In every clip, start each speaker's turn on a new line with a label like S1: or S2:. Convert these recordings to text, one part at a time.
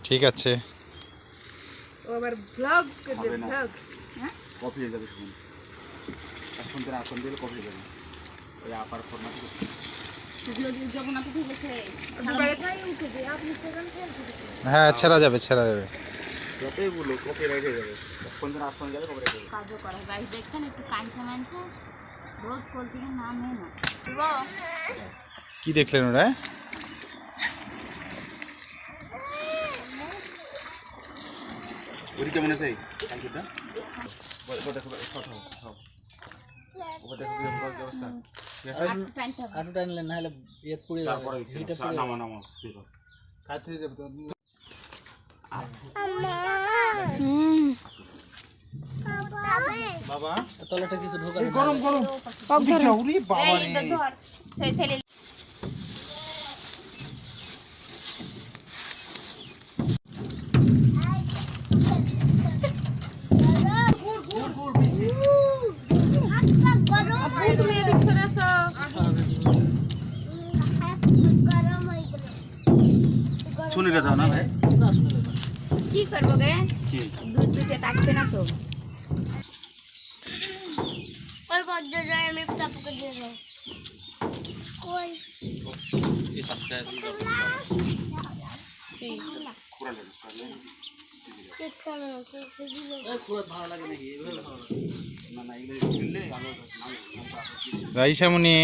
S1: ঠিক আছে
S2: আবার ব্লগ করবে ব্লগ
S3: কফি হয়ে যাবে শুনুন এখন তো আসন দিলে কফি হয়ে যাবে ওই আপার ফরম্যাট
S1: হ্যাঁ ছেড়া যাবে
S3: যতই বলো কফি রেখে যাবে এখন তো আসন গেলে কফি রেখে যাবে
S4: কাজও করা গাইস দেখছেন একটু কাঁচা মাংসা রোজ পোলট্রির নাম নেই না
S1: কি দেখলেন ওরা
S3: ওই কেমন আছে কাঁচিটা ওটা দেখো শর্ট হবে সব ওটা দেখো ব্যবস্থা
S2: আটু টানলেন না হলে ইয়ে পুড়ে যাবে
S3: তারপরে নামা ঠিক আছে
S1: খাইতে যাবে তো বাবা
S2: তলাটা কিছু ঢোকা
S1: গরম উরি বাবা রে
S4: সেই ছেলে
S3: শুনে দাও না ভাই
S4: কি করবো গে
S3: কি
S4: দুধ দুধে থাকছে না তো
S5: ওই পর্দা যায় আমি তাপকে দিয়ে দাও কই
S3: এই পাঁচটা দিও পুরা লাগে
S5: দেখতে না
S2: পুরো ভালো লাগে নাকি এভাবে ভালো লাগে
S3: না না এগুলো দিলে আলো নাম
S1: রাইসামনি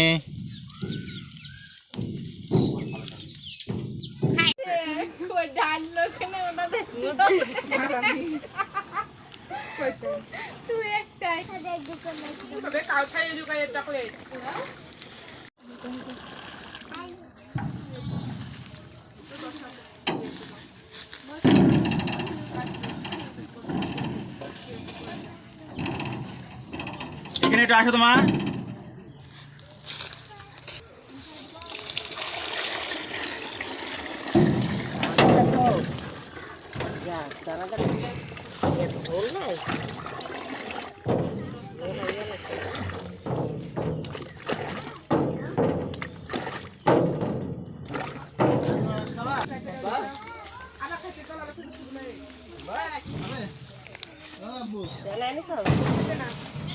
S4: তুই একটাই
S5: সাদাই দোকানে
S2: তবে কাল খাই জুগাই চকলেট
S3: এখানে একটু আসো তোমার
S6: Ya, sekarang kan ya, boleh.